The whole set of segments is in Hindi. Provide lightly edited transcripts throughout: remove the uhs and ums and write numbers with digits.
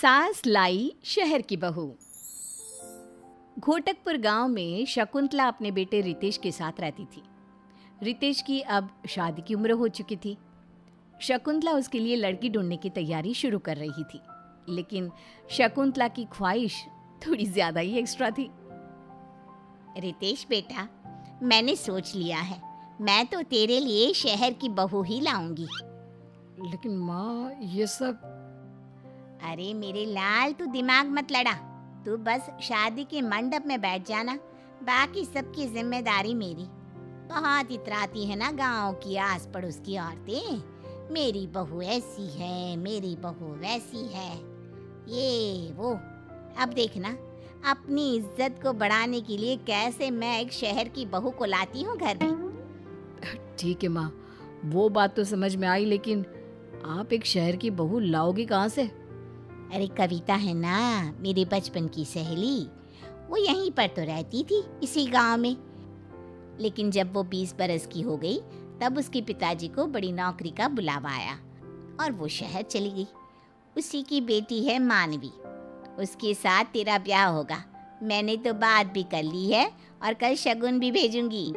सास लाई शहर की बहू। घोटकपुर गांव में शकुंतला अपने बेटे रितेश के साथ रहती थी। रितेश की अब शादी की उम्र हो चुकी थी। शकुंतला उसके लिए लड़की ढूंढने की तैयारी शुरू कर रही थी, लेकिन शकुंतला की ख्वाहिश थोड़ी ज्यादा ही एक्स्ट्रा थी। रितेश बेटा, मैंने सोच लिया है, मैं तो तेरे लिए शहर की बहू ही लाऊंगी। लेकिन माँ, ये सब। अरे मेरे लाल, तू दिमाग मत लड़ा। तू बस शादी के मंडप में बैठ जाना, बाकी सबकी जिम्मेदारी मेरी। बहुत इतराती है ना गांव की आस पड़ोस की औरतें, मेरी बहू ऐसी है, मेरी बहू वैसी है, ये वो। अब देखना, अपनी इज्जत को बढ़ाने के लिए कैसे मैं एक शहर की बहू को लाती हूँ घर में। ठीक है माँ, वो बात तो समझ में आई, लेकिन आप एक शहर की बहू लाओगी कहाँ से? अरे कविता है ना, मेरे बचपन की सहेली, वो यहीं पर तो रहती थी, इसी गांव में। लेकिन जब वो 20 बरस की हो गई, तब उसके पिताजी को बड़ी नौकरी का बुलावा आया और वो शहर चली गई। उसी की बेटी है मानवी, उसके साथ तेरा ब्याह होगा। मैंने तो बात भी कर ली है और कल शगुन भी भेजूंगी।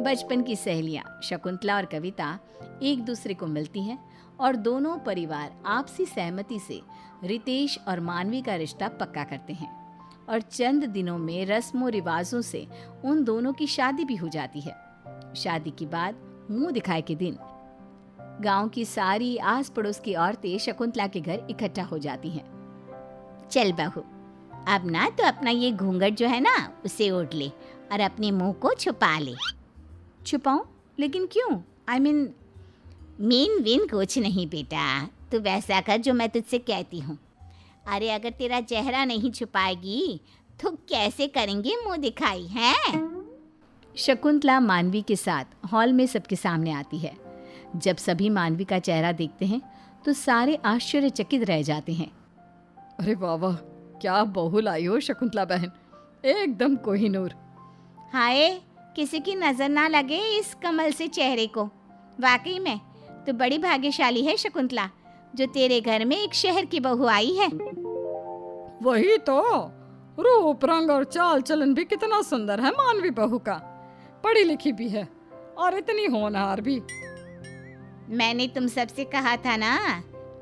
बचपन की सहेलियां शकुंतला और कविता एक दूसरे को मिलती हैं और दोनों परिवार आपसी सहमति से रितेश और मानवी का रिश्ता पक्का करते हैं और चंद दिनों में रस्मों रिवाजों से उन दोनों की शादी भी हो जाती है। शादी के बाद मुंह दिखाए के दिन गांव की सारी आस पड़ोस की औरतें शकुंतला के घर इकट्ठा हो जाती हैं। चल बहू, अब ना तो अपना ये घूंघट जो है ना, उसे ओढ़ ले और अपने मुंह को छुपा ले। छुपाऊं? लेकिन क्यों? मीन विन कुछ नहीं बेटा, तू वैसा कर जो मैं तुझसे कहती हूँ। अरे अगर तेरा चेहरा नहीं छुपाएगी तो कैसे करेंगे मुंह दिखाई है? शकुंतला मानवी के साथ हॉल में सबके सामने आती है। जब सभी मानवी का चेहरा देखते हैं तो सारे आश्चर्यचकित रह जाते हैं। अरे वाह वाह, क्या बहू लाई हो शकुंतला बहन, एकदम कोहिनूर। हाय, किसी की नजर ना लगे इस कमल से चेहरे को। वाकई में तो बड़ी भाग्यशाली है शकुंतला, जो तेरे घर में एक शहर की बहू आई है। वही तो, रूप रंग और चाल चलन भी कितना सुंदर है मानवी बहू का। पढ़ी लिखी भी है और इतनी होनहार भी। मैंने तुम सबसे कहा था ना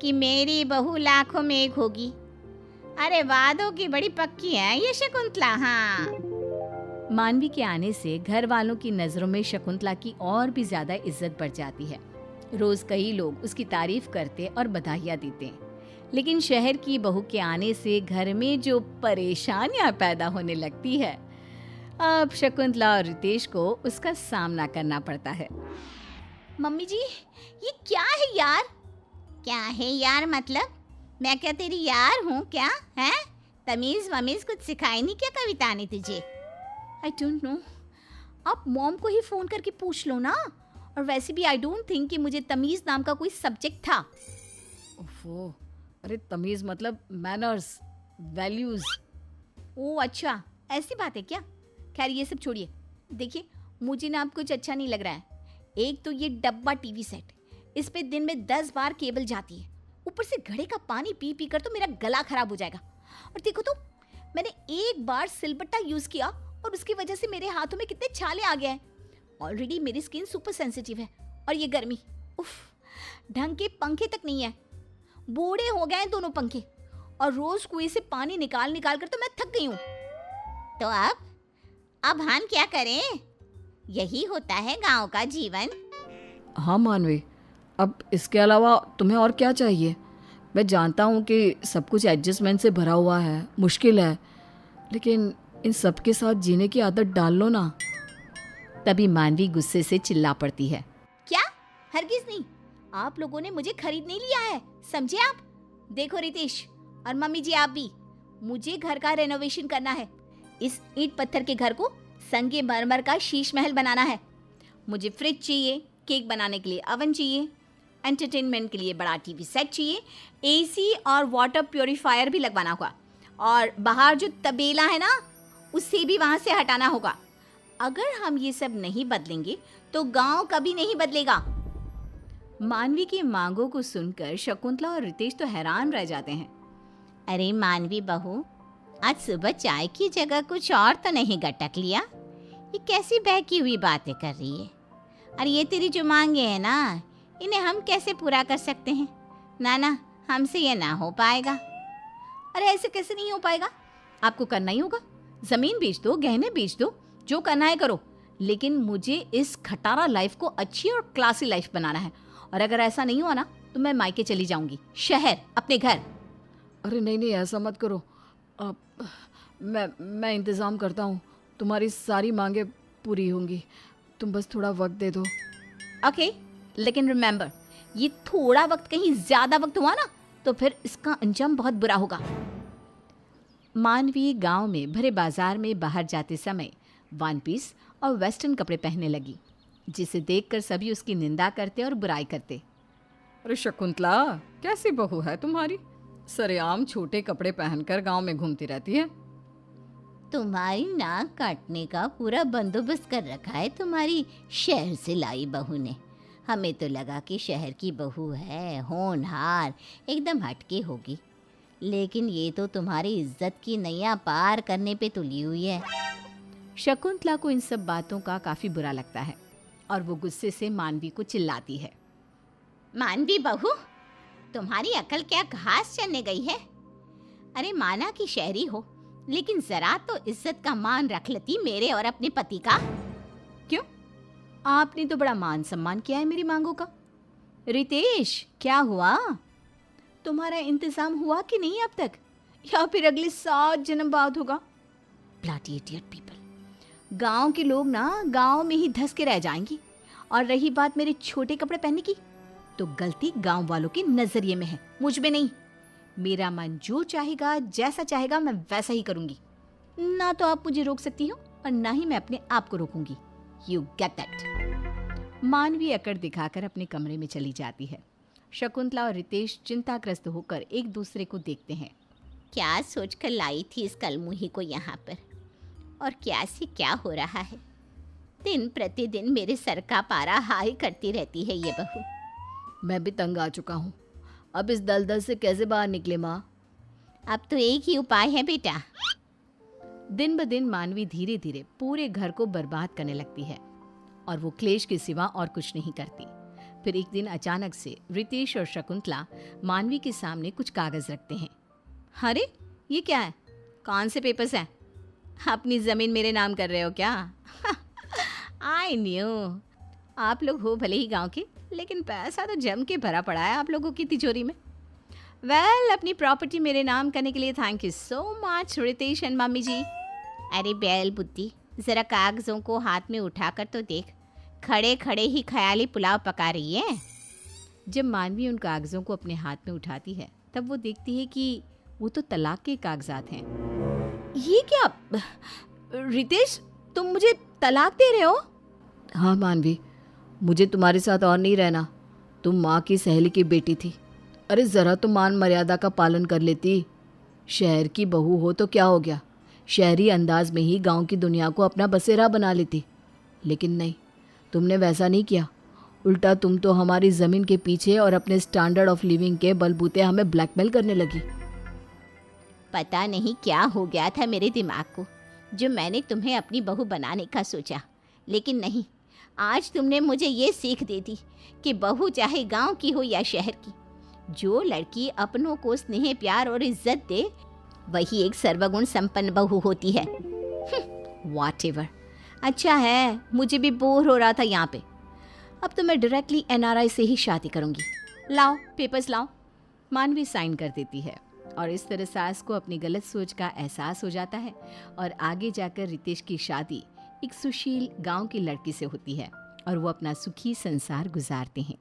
कि मेरी बहू लाखों में एक होगी। अरे वादों की बड़ी पक्की है ये शकुंतला। हाँ, मानवी के आने से घर वालों की नजरों में शकुंतला की और भी ज्यादा इज्जत बढ़ जाती है। रोज कई लोग उसकी तारीफ करते और बधाइयाँ देते हैं, लेकिन शहर की बहू के आने से घर में जो परेशानियां पैदा होने लगती है, अब शकुंतला और रितेश को उसका सामना करना पड़ता है। मम्मी जी, ये क्या है यार? क्या है यार मतलब? मैं क्या तेरी यार हूँ क्या? है तमीज वमीज कुछ सिखाई नहीं क्या कविता ने तुझे? आई डोंट नो, आप मॉम को ही फोन करके पूछ लो ना। और वैसे भी आई डोंट थिंक कि मुझे तमीज नाम का कोई सब्जेक्ट था। ओफो, अरे तमीज मतलब मैनर्स, वैल्यूज। ओह अच्छा, ऐसी बात है क्या? खैर ये सब छोड़िए। देखिए, मुझे ना अब कुछ अच्छा नहीं लग रहा है। एक तो ये डब्बा टीवी सेट, इस पे दिन में 10 बार केबल जाती है, ऊपर से घड़े का पानी पी पी कर तो मेरा गला खराब हो जाएगा। और देखो तो, मैंने एक बार सिलबट्टा यूज किया और उसकी वजह से मेरे हाथों में कितने छाले आ गए हैं। ऑलरेडी मेरी स्किन सुपर सेंसिटिव है और ये गर्मी, उफ, ढंग के पंखे तक नहीं है। बूढ़े हो गए हैं दोनों पंखे और रोज कुएं से पानी निकाल निकाल कर तो मैं थक गई हूँ। तो अब हम क्या करें? यही होता है गांव का जीवन। हाँ मानवी, अब इसके अलावा तुम्हें और क्या चाहिए? मैं जानता हूँ कि सब कुछ एडजस्टमेंट से भरा हुआ है, मुश्किल है, लेकिन इन सब के साथ जीने की आदत डाल लो ना। तभी मानवी गुस्से से चिल्ला पड़ती है। क्या? हरगिज नहीं, आप लोगों ने मुझे खरीद नहीं लिया है, समझे आप? देखो रितेश और मम्मी जी, आप भी, मुझे घर का रेनोवेशन करना है। इस ईंट पत्थर के घर को संगे मरमर का शीश महल बनाना है। मुझे फ्रिज चाहिए, केक बनाने के लिए ओवन चाहिए, एंटरटेनमेंट के लिए बड़ा टीवी सेट चाहिए, एसी और वाटर प्योरीफायर भी लगवाना होगा, और बाहर जो तबेला है ना, उसे भी वहां से हटाना होगा। अगर हम ये सब नहीं बदलेंगे तो गांव कभी नहीं बदलेगा। मानवी की मांगों को सुनकर शकुंतला और रितेश तो हैरान रह जाते हैं। अरे मानवी बहू, आज सुबह चाय की जगह कुछ और तो नहीं गटक लिया? ये कैसी बहकी हुई बातें कर रही है? और ये तेरी जो मांगे हैं ना, इन्हें हम कैसे पूरा कर सकते हैं? ना, हमसे ये ना हो पाएगा। अरे ऐसे कैसे नहीं हो पाएगा? आपको करना ही होगा। ज़मीन बेच दो, गहने बेच दो, जो करना है करो, लेकिन मुझे इस खटारा लाइफ को अच्छी और क्लासी लाइफ बनाना है। और अगर ऐसा नहीं हुआ ना तो मैं मायके चली जाऊंगी, शहर, अपने घर। अरे नहीं, ऐसा मत करो। अब मैं इंतज़ाम करता हूँ, तुम्हारी सारी मांगे पूरी होंगी। तुम बस थोड़ा वक्त दे दो। ओके, लेकिन रिमेंबर, ये थोड़ा वक्त कहीं ज़्यादा वक्त हुआ ना तो फिर इसका अंजाम बहुत बुरा होगा। मानवी गांव में भरे बाजार में बाहर जाते समय वन पीस और वेस्टर्न कपड़े पहनने लगी, जिसे देखकर सभी उसकी निंदा करते और बुराई करते। अरे शकुंतला, कैसी बहू है तुम्हारी? सरेआम छोटे कपड़े पहनकर गांव में घूमती रहती है। तुम्हारी नाक काटने का पूरा बंदोबस्त कर रखा है तुम्हारी शहर से लाई बहू ने। हमें तो लगा कि शहर की बहू है, होनहार, एकदम हटके होगी, लेकिन ये तो तुम्हारी इज्जत की नैया पार करने पे तुली हुई है। शकुंतला को इन सब बातों का काफ़ी बुरा लगता है और वो गुस्से से मानवी को चिल्लाती है। मानवी बहू, तुम्हारी अकल क्या घास चरने गई है? अरे माना कि शहरी हो, लेकिन जरा तो इज्जत का मान रख लेती मेरे और अपने पति का। क्यों? आपने तो बड़ा मान सम्मान किया है मेरी मांगों का। रितेश, क्या हुआ? तुम्हारा इंतजाम हुआ कि नहीं अब तक, या फिर अगले 7 जन्म बाद होगा? Bloody idiot people. गांव के लोग ना गांव में ही धस के रह जाएंगी। और रही बात मेरे छोटे कपड़े पहनने की, तो गलती गांव वालों के नजरिए में है, मुझ में नहीं। मेरा मन जो चाहेगा, जैसा चाहेगा, मैं वैसा ही करूंगी। ना तो आप मुझे रोक सकती हो और ना ही मैं अपने आप को रोकूंगी। You get that. मानवी अकड़ दिखाकर अपने कमरे में चली जाती है। शकुंतला और रितेश चिंताग्रस्त होकर एक दूसरे को देखते हैं। क्या सोचकर लाई थी इस कलमुही को यहाँ पर, और क्या से क्या हो रहा है? दिन प्रतिदिन मेरे सर का पारा हाई करती रहती है ये बहू। मैं भी तंग आ चुका हूँ। अब इस दलदल से कैसे बाहर निकले माँ? अब तो एक ही उपाय है बेटा। दिन ब दिन मानवी धीरे धीरे पूरे घर को बर्बाद करने लगती है और वो क्लेश के सिवा और कुछ नहीं करती। फिर एक दिन अचानक से रितेश और शकुंतला मानवी के सामने कुछ कागज रखते हैं। अरे ये क्या है? कौन से पेपर्स हैं? अपनी ज़मीन मेरे नाम कर रहे हो क्या? I knew. आप लोग हो भले ही गांव के, लेकिन पैसा तो जम के भरा पड़ा है आप लोगों की तिजोरी में। वेल, अपनी प्रॉपर्टी मेरे नाम करने के लिए thank you so much Ritesh and mummy ji. अरे बैल बुद्धि, जरा कागजों को हाथ में उठाकर तो देख, खड़े खड़े ही ख्याली पुलाव पका रही है। जब मानवी उन कागजों को अपने हाथ में उठाती है तब वो देखती है कि वो तो तलाक के कागजात हैं। ये क्या? रितेश, तुम मुझे तलाक दे रहे हो? हाँ मानवी, मुझे तुम्हारे साथ और नहीं रहना। तुम माँ की सहेली की बेटी थी। अरे ज़रा तो मान मर्यादा का पालन कर लेती। शहर की बहू हो तो क्या हो गया, शहरी अंदाज में ही गांव की दुनिया को अपना बसेरा बना लेती। लेकिन नहीं, तुमने वैसा नहीं किया। उल्टा तुम तो हमारी ज़मीन के पीछे और अपने स्टैंडर्ड ऑफ लिविंग के बलबूते हमें ब्लैकमेल करने लगी। पता नहीं क्या हो गया था मेरे दिमाग को, जो मैंने तुम्हें अपनी बहू बनाने का सोचा। लेकिन नहीं, आज तुमने मुझे ये सीख दे दी कि बहू चाहे गांव की हो या शहर की, जो लड़की अपनों को स्नेह, प्यार और इज्जत दे, वही एक सर्वगुण संपन्न बहू होती है। व्हाटएवर। अच्छा है, मुझे भी बोर हो रहा था यहाँ पे। अब तो मैं डायरेक्टली एनआरआई से ही शादी करूँगी। लाओ पेपर्स लाओ। मानवी साइन कर देती है और इस तरह सास को अपनी गलत सोच का एहसास हो जाता है और आगे जाकर रितेश की शादी एक सुशील गांव की लड़की से होती है और वो अपना सुखी संसार गुजारते हैं।